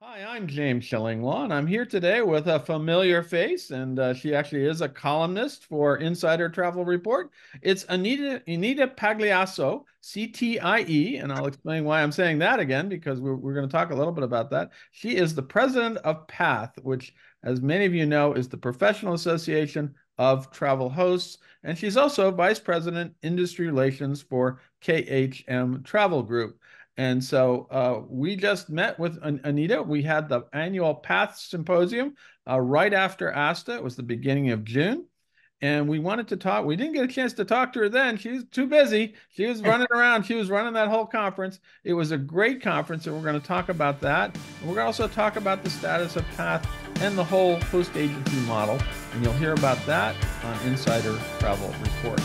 Hi, I'm James Shillinglaw, and I'm here today with a familiar face, and she actually is a columnist for Insider Travel Report. It's Anita Pagliasso, CTIE, and I'll explain why I'm saying that again because we're going to talk a little bit about that. She is the president of PATH, which, as many of you know, is the Professional Association of Travel Hosts, and she's also vice president industry relations for KHM Travel Group. And so we just met with Anita. We had the annual PATH Symposium right after ASTA. It was the beginning of June. And we wanted to talk. We didn't get a chance to talk to her then. She was too busy. She was running around. She was running that whole conference. It was a great conference, and we're going to talk about that. And we're going to also talk about the status of PATH and the whole host agency model. And you'll hear about that on Insider Travel Report.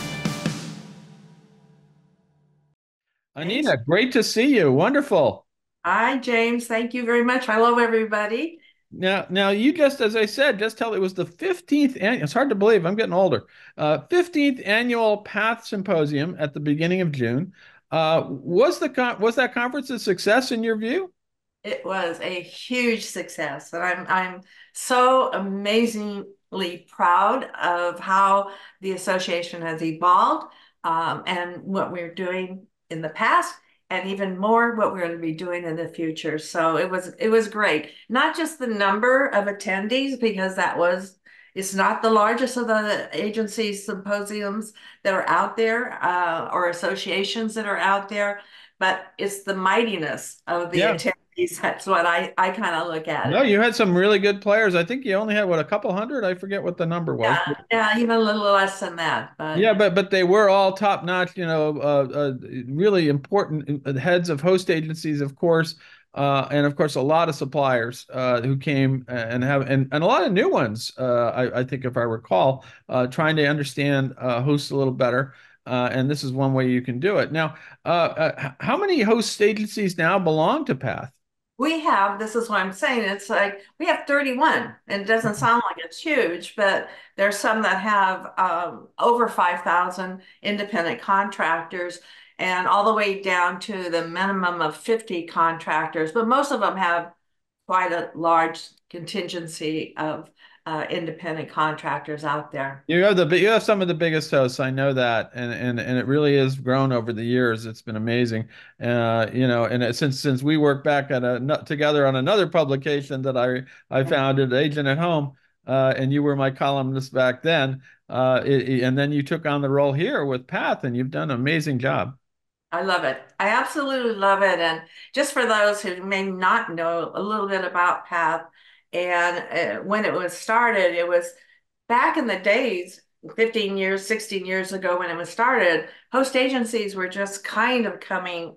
Thanks. Anita, great to see you. Wonderful. Hi, James. Thank you very much. Hello, everybody. Now you just, as I said, just tell it was the 15th annual, it's hard to believe, I'm getting older. 15th annual PATH Symposium at the beginning of June. Was that conference a success in your view? It was a huge success, and I'm so amazingly proud of how the association has evolved, and what we're doing in the past, and even more what we're going to be doing in the future. So it was great. Not just the number of attendees, because it's not the largest of the agency symposiums that are out there, or associations that are out there, but it's the mightiness of the Yeah. attendees. That's what I kind of look at No, it. you had some really good players. I think you only had, what, a couple hundred? I forget what the number was. Yeah, yeah, even a little less than that. But Yeah, but they were all top notch, really important heads of host agencies, of course, and of course a lot of suppliers who came and a lot of new ones. I think if I recall, trying to understand hosts a little better, and this is one way you can do it. Now, how many host agencies now belong to Path? this is what I'm saying, it's like we have 31, and it doesn't sound like it's huge, but there's some that have over 5,000 independent contractors, and all the way down to the minimum of 50 contractors. But most of them have quite a large contingency of independent contractors out there. You have some of the biggest hosts. I know that, and it really has grown over the years. It's been amazing, since we worked back together on another publication that I founded, Agent at Home, and you were my columnist back then, and then you took on the role here with Path, and you've done an amazing job. I love it. I absolutely love it. And just for those who may not know a little bit about PATH, and when it was started, it was back in the days, 15 years, 16 years ago when it was started, host agencies were just kind of coming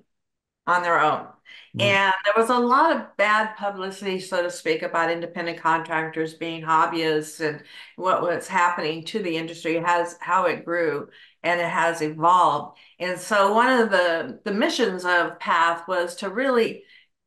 on their own. Right. And there was a lot of bad publicity, so to speak, about independent contractors being hobbyists, and what was happening to the industry, has how it grew and it has evolved. And so one of the missions of PATH was to really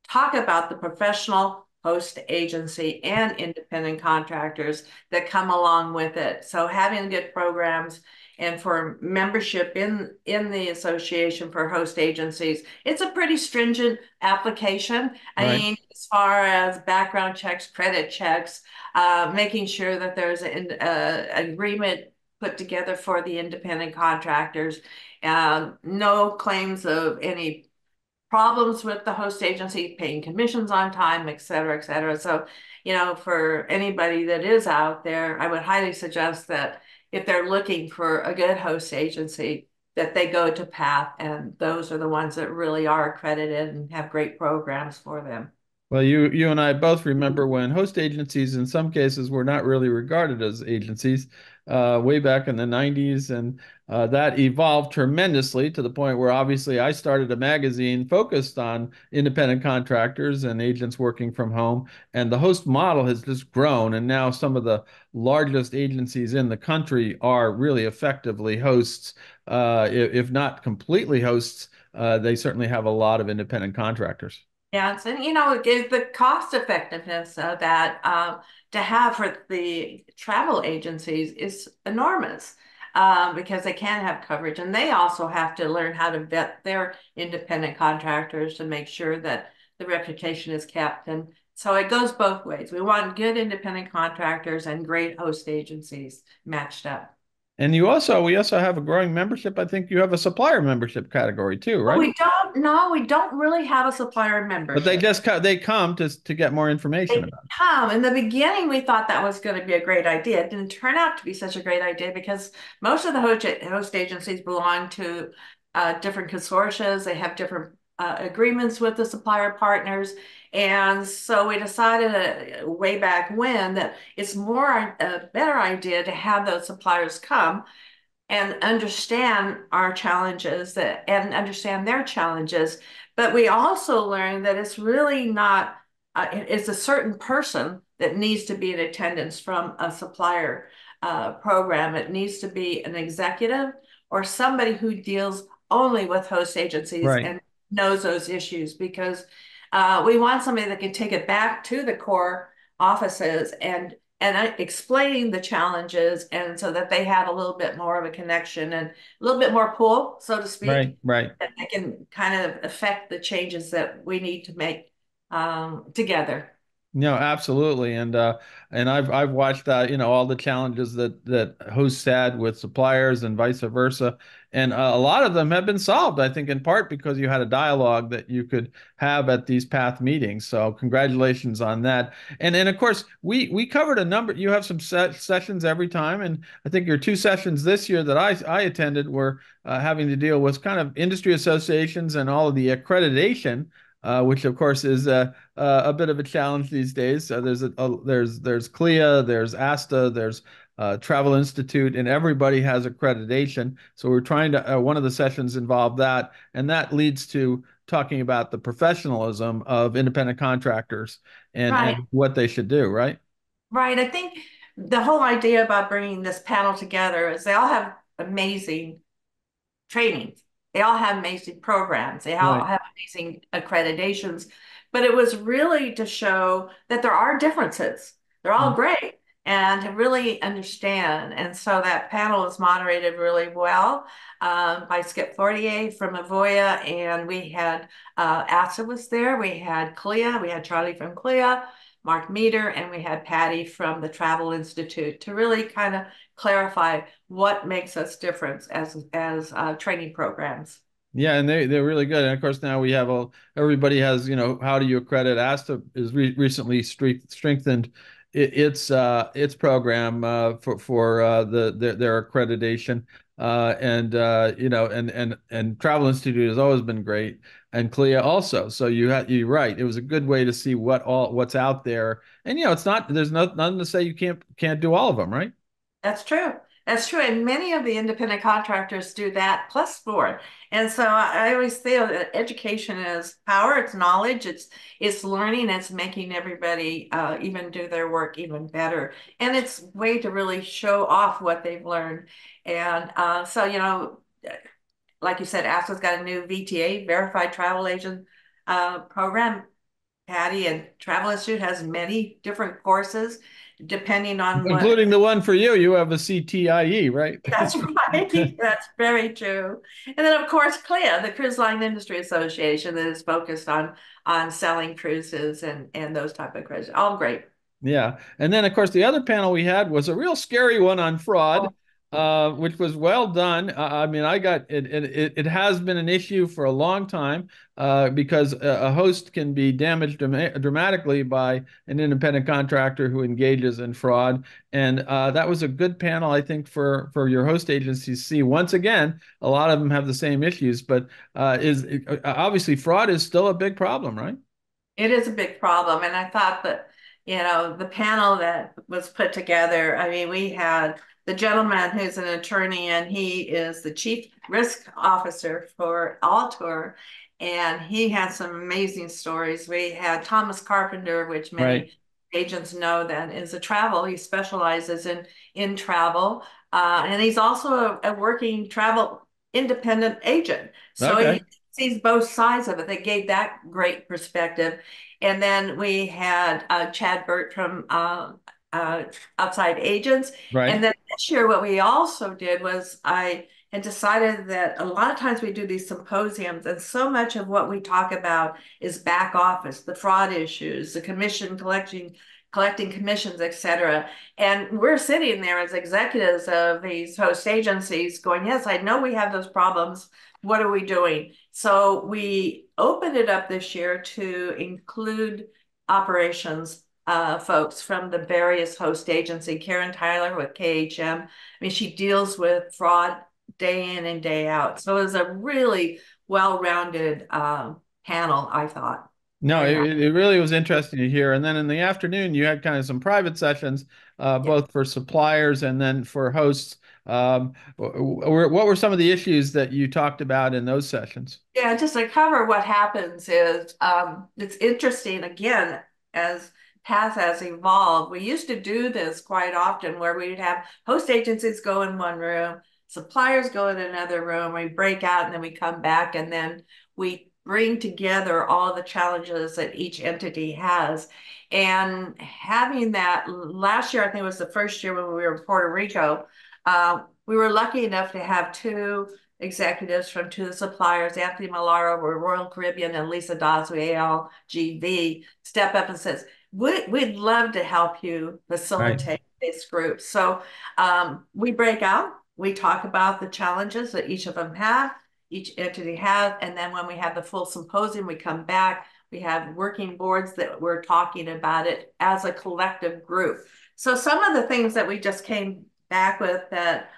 talk about the professional host agency and independent contractors that come along with it. So having good programs, and for membership in the association for host agencies, it's a pretty stringent application. I Right. mean, as far as background checks, credit checks, making sure that there's an agreement put together for the independent contractors, no claims of any problems with the host agency paying commissions on time, et cetera, et cetera. So, for anybody that is out there, I would highly suggest that if they're looking for a good host agency, that they go to PATH, and those are the ones that really are accredited and have great programs for them. Well, you and I both remember when host agencies, in some cases, were not really regarded as agencies, way back in the 90s, and that evolved tremendously to the point where obviously I started a magazine focused on independent contractors and agents working from home, and the host model has just grown, and now some of the largest agencies in the country are really effectively hosts, if not completely hosts. They certainly have a lot of independent contractors. Yes, and the cost effectiveness of that, to have for the travel agencies is enormous, because they can have coverage, and they also have to learn how to vet their independent contractors to make sure that the reputation is kept. And So it goes both ways. We want good independent contractors and great host agencies matched up. And we also have a growing membership. I think you have a supplier membership category too, Well, right? we don't really have a supplier But they membership. just they come to get more information They about it. come. In the beginning, we thought that was going to be a great idea. It didn't turn out to be such a great idea because most of the host agencies belong to different consortia. They have different agreements with the supplier partners. And so we decided way back when that it's a better idea to have those suppliers come and understand our challenges and understand their challenges. But we also learned that it's really not, it's a certain person that needs to be in attendance from a supplier program. It needs to be an executive or somebody who deals only with host agencies Right. and knows those issues because we want somebody that can take it back to the core offices and explaining the challenges and so that they have a little bit more of a connection and a little bit more pull, so to Right. speak, Right. that they can kind of affect the changes that we need to make together. No, absolutely, and I've watched all the challenges that hosts had with suppliers and vice versa, and a lot of them have been solved. I think in part because you had a dialogue that you could have at these path meetings. So congratulations on that. And of course we covered a number. You have some sessions every time, and I think your two sessions this year that I attended were having to deal with kind of industry associations and all of the accreditation. Which of course is a bit of a challenge these days. There's CLIA, there's ASTA, there's Travel Institute, and everybody has accreditation. So we're trying to one of the sessions involved that, and that leads to talking about the professionalism of independent contractors Right, and what they should do, right? right. I think the whole idea about bringing this panel together is they all have amazing trainings. They all have amazing programs. They all Right. have amazing accreditations. But it was really to show that there are differences. They're all great and to really understand. And so that panel was moderated really well by Skip Fortier from Avoya. And we had ASA was there. We had CLIA. We had Charlie from CLIA, Mark Meter, and we had Patty from the Travel Institute to really kind of clarify what makes us different as training programs. Yeah, and they're really good. And of course, now we have everybody has, how do you accredit? ASTA is recently strengthened its program for their accreditation. And Travel Institute has always been great, and CLIA also. So you're right. It was a good way to see what's out there. And it's not there's nothing to say you can't do all of them, right? That's true. That's true. And many of the independent contractors do that plus more. And so I always feel that education is power, it's knowledge, it's learning, it's making everybody even do their work even better. And it's a way to really show off what they've learned. And like you said, ASLA's got a new VTA, Verified Travel Agent program. Patty and Travel Institute has many different courses depending on what. Including the one for you. You have a CTIE, right? That's right. That's very true. And then, of course, CLIA, the Cruise Line Industry Association, that is focused on selling cruises and those type of cruises. All great. Yeah. And then, of course, the other panel we had was a real scary one on fraud, which was well done. I mean, I got it, it has been an issue for a long time because a host can be damaged dramatically by an independent contractor who engages in fraud. And that was a good panel, I think, for your host agencies to see. Once again, a lot of them have the same issues, but obviously fraud is still a big problem, right? It is a big problem. And I thought that, the panel that was put together, I mean, we had the gentleman who's an attorney and he is the chief risk officer for Altour. And he had some amazing stories. We had Thomas Carpenter, which Right. many agents know that is a travel. He specializes in travel. And he's also a working travel independent agent. So Okay. he sees both sides of it. They gave that great perspective. And then we had Chad Burt from uh, Outside Agents. And Right. then this year, what we also did was I and decided that a lot of times we do these symposiums, and so much of what we talk about is back office, the fraud issues, the commission collecting commissions, et cetera. And we're sitting there as executives of these host agencies going, yes, I know we have those problems. What are we doing? So we opened it up this year to include operations folks from the various host agency. Karen Tyler with KHM. I mean, she deals with fraud day in and day out. So it was a really well-rounded panel, I thought. No, And it really was interesting to hear. And then in the afternoon, you had kind of some private sessions, yeah. both for suppliers and then for hosts. What were some of the issues that you talked about in those sessions? Yeah, just to cover what happens is it's interesting again as path has evolved. We used to do this quite often where we'd have host agencies go in one room, suppliers go in another room, we break out and then we come back and then we bring together all the challenges that each entity has. And having that last year, I think it was the first year when we were in Puerto Rico, we were lucky enough to have two executives from two of the suppliers, Anthony Malaro with Royal Caribbean and Lisa Dawes with ALGV, step up and says, we'd love to help you Right. facilitate this group. So we break out, we talk about the challenges that each of them have, each entity has, and then when we have the full symposium, we come back, we have working boards that we're talking about it as a collective group. So some of the things that we just came back with that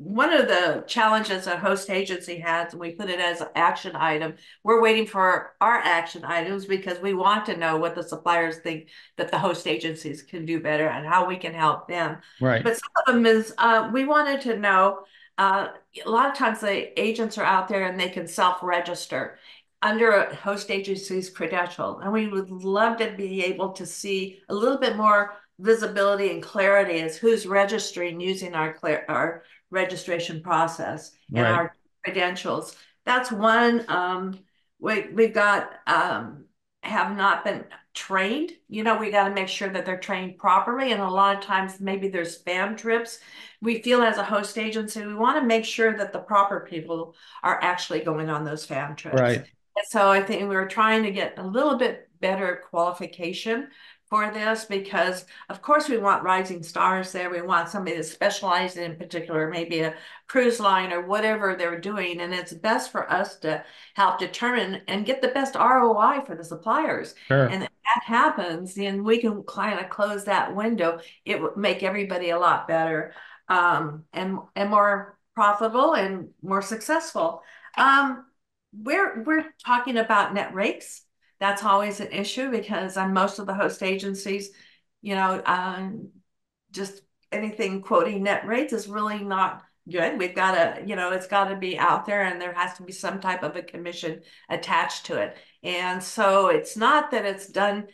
one of the challenges a host agency has, and we put it as an action item, we're waiting for our action items because we want to know what the suppliers think that the host agencies can do better and how we can help them. Right. But some of them is we wanted to know a lot of times the agents are out there and they can self-register under a host agency's credential. And we would love to be able to see a little bit more visibility and clarity as who's registering using our registration process and Right. our credentials. That's one. We've got have not been trained. You know, we got to make sure that they're trained properly. And a lot of times, maybe there's spam trips. We feel as a host agency, we want to make sure that the proper people are actually going on those spam trips. Right. And so I think we were trying to get a little bit better qualification for this because of course we want rising stars there. We want somebody that's specialized in particular, maybe a cruise line or whatever they're doing. And it's best for us to help determine and get the best ROI for the suppliers. Sure. And if that happens, then we can kind of close that window. It would make everybody a lot better and more profitable and more successful. Um, we're talking about net rates. That's always an issue because on most of the host agencies, you know, just anything quoting net rates is really not good. We've got to, you know, it's got to be out there and there has to be some type of a commission attached to it. And so it's not that it's done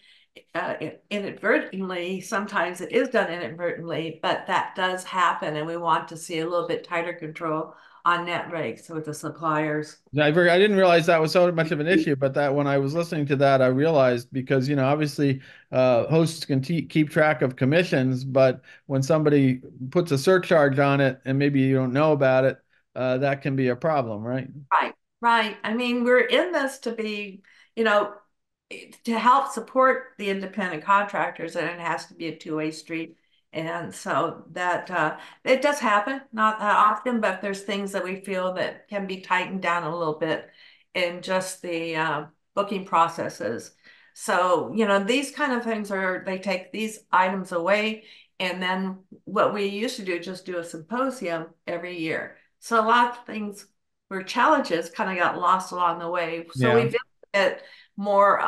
inadvertently. Sometimes it is done inadvertently, but that does happen. And we want to see a little bit tighter control on net rates with the suppliers. I didn't realize that was so much of an issue, but that when I was listening to that, I realized because, obviously hosts can keep track of commissions, but when somebody puts a surcharge on it and maybe you don't know about it, that can be a problem, right? Right, right. I mean, we're in this to be, you know, to help support the independent contractors, and it has to be a two-way street. And so that it does happen, not that often, but there's things that we feel that can be tightened down a little bit in just the booking processes. So, these kind of things they take these items away. And then what we used to do, just do a symposium every year. So a lot of things were challenges kind of got lost along the way. So Yeah. we've at more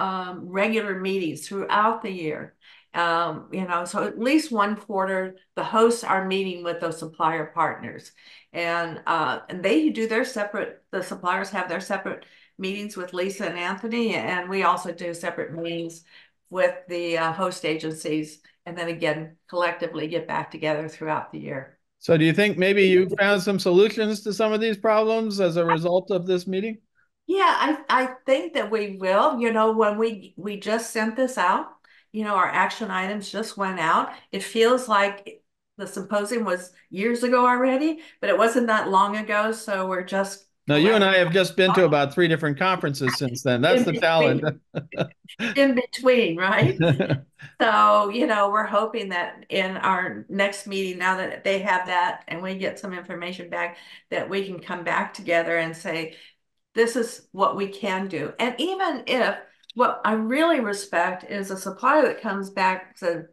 regular meetings throughout the year. So at least one quarter, the hosts are meeting with those supplier partners, and they do their separate. The suppliers have their separate meetings with Lisa and Anthony, and we also do separate meetings with the host agencies, and then again collectively get back together throughout the year. So do you think maybe you found some solutions to some of these problems as a result of this meeting? Yeah, I think that we will. When we just sent this out, our action items just went out. It feels like the symposium was years ago already, but it wasn't that long ago. So we're just Now, you and collecting I have just been to about 3 different conferences since then. That's in the challenge. between, in between, right? So, we're hoping that in our next meeting, now that they have that and we get some information back, that we can come back together and say, this is what we can do. And even if what I really respect is a supplier that comes back and says,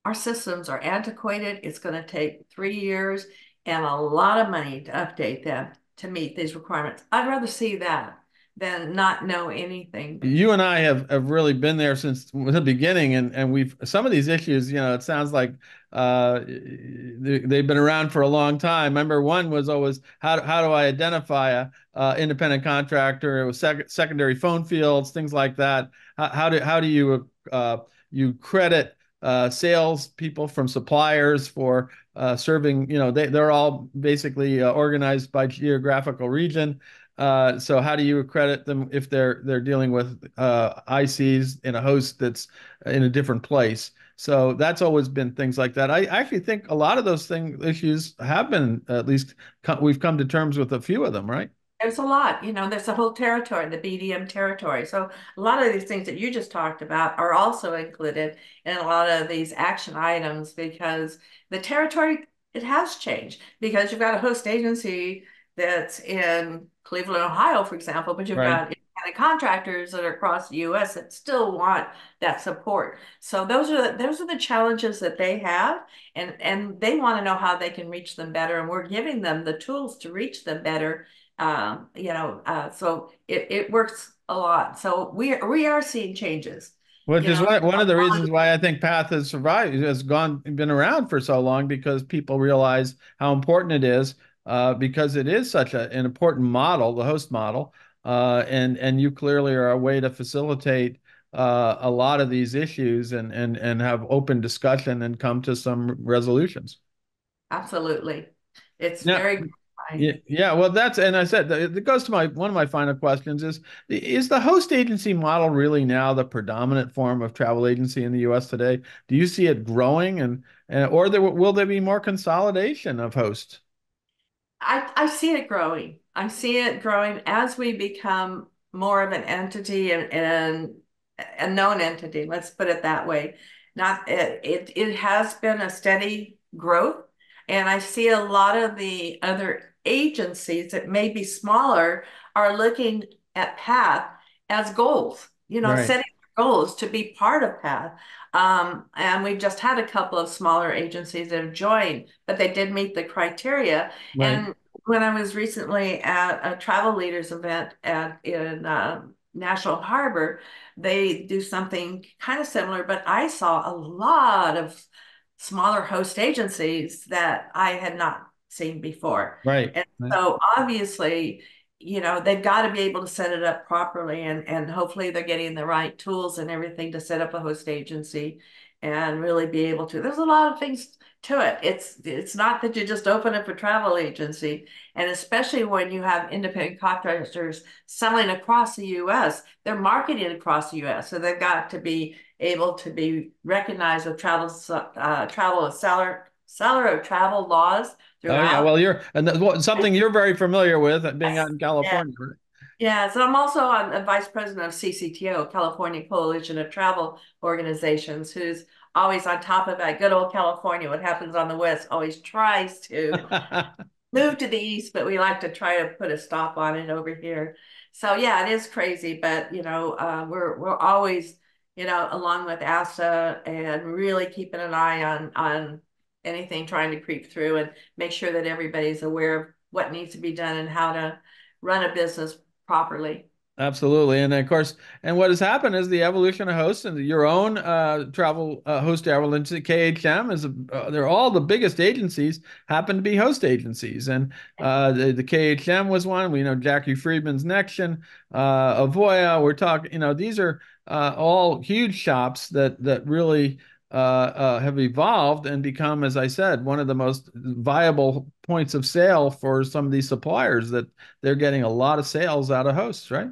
our systems are antiquated, it's going to take 3 years and a lot of money to update them to meet these requirements. I'd rather see that than not know anything. You and I have really been there since the beginning, and we've some of these issues, it sounds like they've been around for a long time. Remember, one was always how do I identify a independent contractor? It was secondary phone fields, things like that. How do you you credit sales people from suppliers for serving? They're all basically organized by geographical region. So how do you accredit them if they're dealing with ICs in a host that's in a different place? So that's always been things like that. I actually think a lot of those issues have been at least we've come to terms with a few of them, right? There's a lot, there's a whole territory, the BDM territory. So a lot of these things that you just talked about are also included in a lot of these action items because the territory, it has changed because you've got a host agency that's in Cleveland, Ohio, for example, but you've Right. got independent contractors that are across the US that still want that support. So those are the challenges that they have and they want to know how they can reach them better. And we're giving them the tools to reach them better so it works a lot. So we are seeing changes. Which You is know, one of the reasons why I think Path has survived, been around for so long, because people realize how important it is, because it is such an important model, the host model, and you clearly are a way to facilitate a lot of these issues and have open discussion and come to some resolutions. absolutely. It's Now, very yeah, gratifying. yeah. Well, it goes to my one of my final questions is the host agency model really now the predominant form of travel agency in the U.S. today? Do you see it growing or will there be more consolidation of hosts? I see it growing. I see it growing as we become more of an entity and a known entity. Let's put it that way. Not it has been a steady growth, and I see a lot of the other agencies that may be smaller are looking at PATH as goals. Right, Setting goals to be part of PATH. And we've just had a couple of smaller agencies that have joined, but they did meet the criteria. right, And when I was recently at a travel leaders event in National Harbor, they do something kind of similar, but I saw a lot of smaller host agencies that I had not seen before. right, And right. so obviously, they've got to be able to set it up properly and hopefully they're getting the right tools and everything to set up a host agency and really be able to. There's a lot of things to it. It's not that you just open up a travel agency, and especially when you have independent contractors selling across the U.S., they're marketing across the U.S., so they've got to be able to be recognized with travel seller of travel laws Oh yeah. throughout. Well, something you're very familiar with, being out in Yeah. California, right? Yeah, so I'm also on the vice president of CCTO, California Coalition of Travel Organizations, who's always on top of that good old California. What happens on the West always tries to move to the East, but we like to try to put a stop on it over here. So yeah, it is crazy, but we're always along with ASA and really keeping an eye on anything trying to creep through and make sure that everybody's aware of what needs to be done and how to run a business properly. Absolutely. And of course, and what has happened is the evolution of hosts and your own travel host agency, KHM, they're all the biggest agencies happen to be host agencies. And the KHM was one. We know Jackie Friedman's Nexion, Avoya. We're talking, these are all huge shops that really have evolved and become, as I said, one of the most viable points of sale for some of these suppliers that they're getting a lot of sales out of hosts, right?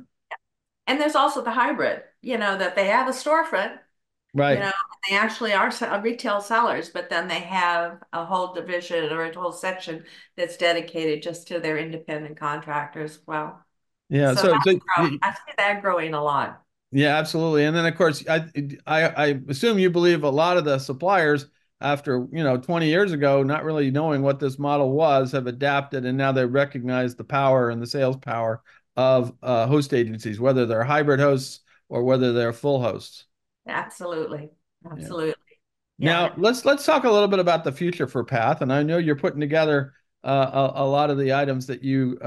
And there's also the hybrid, that they have a storefront, You Right. know, they actually are retail sellers, but then they have a whole division or a whole section that's dedicated just to their independent contractors. Well, Yeah. so So, that's I see that growing a lot. yeah, absolutely. And then of course, I assume you believe a lot of the suppliers after, 20 years ago, not really knowing what this model was, have adapted and now they recognize the power and the sales power of host agencies, whether they're hybrid hosts or whether they're full hosts. Absolutely. Yeah. Absolutely. Yeah. Now let's talk a little bit about the future for Path, and I know you're putting together a lot of the items that you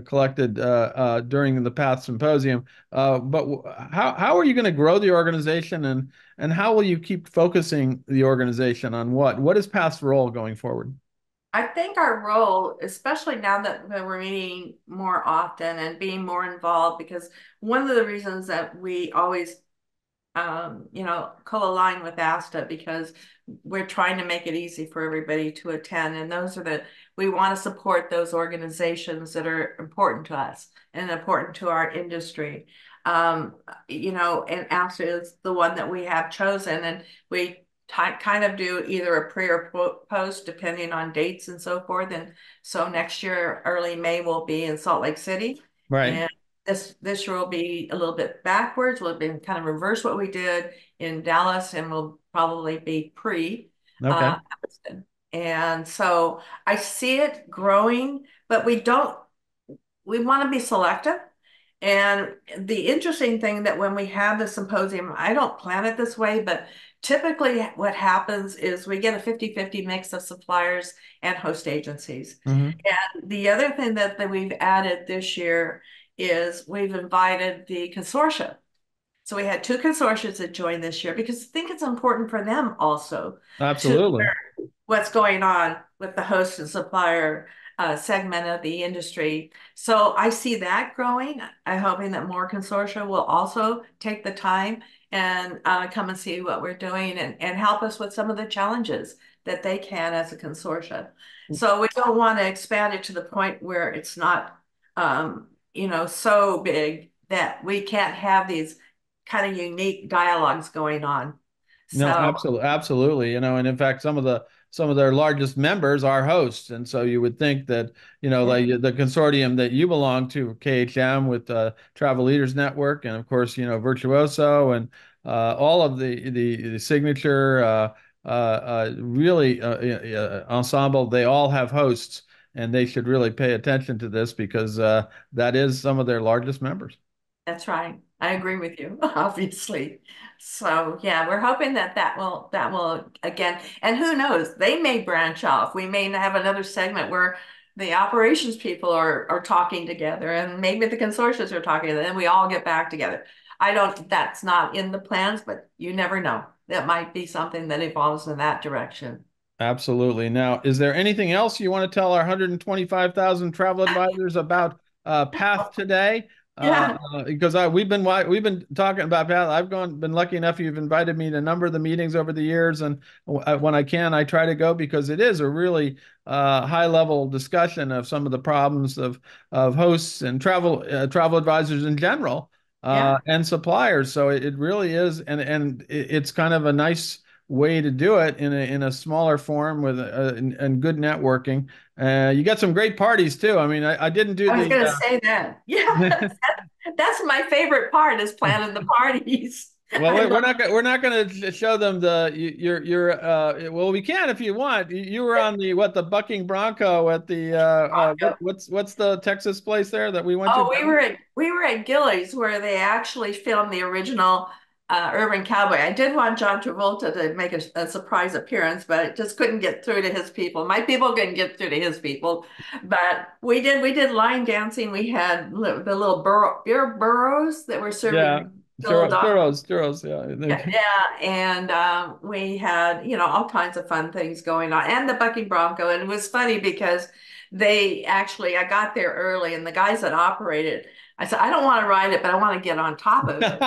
collected during the Path Symposium. But how are you going to grow the organization, and how will you keep focusing the organization on what? What is Path's role going forward? I think our role, especially now that we're meeting more often and being more involved, because one of the reasons that we always co-align with ASTA because we're trying to make it easy for everybody to attend. And we want to support those organizations that are important to us and important to our industry. And ASTA is the one that we have chosen, and we kind of do either a pre or post depending on dates and so forth. And so next year, early May, we'll be in Salt Lake City. Right. And this year will be a little bit backwards. We'll be kind of reverse what we did in Dallas, and we'll probably be pre Okay. Evanston. And so I see it growing, but we want to be selective. And the interesting thing that when we have the symposium, I don't plan it this way, but typically what happens is we get a 50-50 mix of suppliers and host agencies. Hmm. And the other thing that we've added this year is we've invited the consortia. So we had two consortia that joined this year because I think it's important for them also to Absolutely. what's going on with the host and supplier segment of the industry. So I see that growing. I'm hoping that more consortia will also take the time and come and see what we're doing and help us with some of the challenges that they can as a consortia. So we don't want to expand it to the point where it's not, so big that we can't have these kind of unique dialogues going on. No, So absolutely, absolutely. And in fact, some of their largest members are hosts, and so you would think that yeah, like the consortium that you belong to, KHM, with Travel Leaders Network, and of course, Virtuoso, and all of the signature really ensemble, they all have hosts, and they should really pay attention to this because that is some of their largest members. that's right. I agree with you, obviously. So yeah, we're hoping that will again, and who knows, they may branch off. We may have another segment where the operations people are talking together, and maybe the consortiums are talking, and then we all get back together. That's not in the plans, but you never know. That might be something that evolves in that direction. Absolutely. Now, is there anything else you want to tell our 125,000 travel advisors about Path today? Yeah. Because we've been talking about Path. Been lucky enough. You've invited me to a number of the meetings over the years, and when I can, I try to go because it is a really high level discussion of some of the problems of hosts and travel advisors in general, Yeah. and suppliers. So it really is, and it's kind of a nice way to do it in a smaller form with and good networking. You got some great parties too. I mean, I didn't do I was the going to say that. Yeah, that's my favorite part is planning the parties. well, I love we're not going to show them your well, we can if you want. You were on the Bucking Bronco at the Bronco. what's the Texas place there that we went to? Oh, we were at Gillies where they actually filmed the original Urban Cowboy. I did want John Travolta to make a surprise appearance, but it just couldn't get through to his people. My people couldn't get through to his people, but we did line dancing. We had the little beer burros that were Yeah, serving little dogs. churros. Yeah. Yeah, and we had, all kinds of fun things going on, and the Bucking Bronco. And it was funny because I got there early, and the guys that operated, I said, I don't want to ride it, but I want to get on top of it.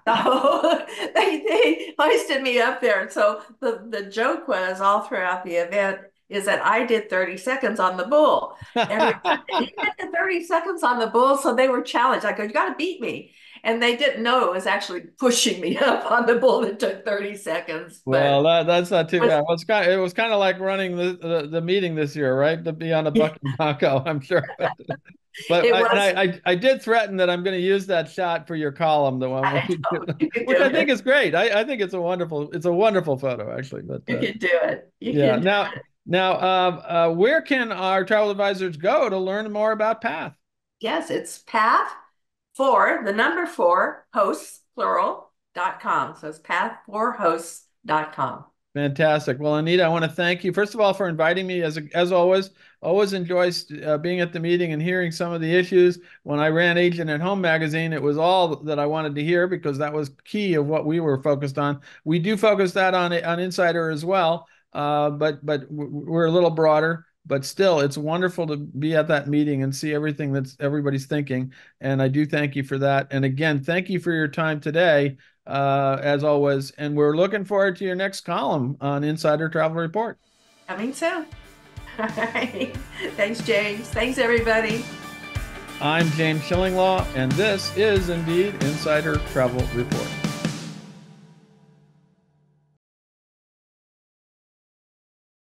So they hoisted me up there. So the joke was all throughout the event is that I did 30 seconds on the bull. Everybody, you did the 30 seconds on the bull, so they were challenged. I go, you got to beat me. And they didn't know it was actually pushing me up on the bull that took 30 seconds, Well, but that's not too was, bad. Well, it was kind of like running the meeting this year, right? To be on a buck and taco, I'm sure. But it was, I did threaten that I'm going to use that shot for your column, the one where I know, you could which do I think it. is great. I think it's a wonderful photo actually. But You can do it. You yeah, can do now, where can our travel advisors go to learn more about Path? Yes, it's path for the number four hosts, plural.com. So it's path4hosts.com. Fantastic. Well, Anita, I want to thank you first of all for inviting me. As always, always enjoy being at the meeting and hearing some of the issues. When I ran Agent at Home magazine, it was all that I wanted to hear because that was key of what we were focused on. We do focus that on Insider as well, but we're a little broader. But still, it's wonderful to be at that meeting and see everything that's everybody's thinking. And I do thank you for that. And again, thank you for your time today, as always. And we're looking forward to your next column on Insider Travel Report. Coming soon. All right. Thanks, James. Thanks, everybody. I'm James Shillinglaw, and this is indeed Insider Travel Report.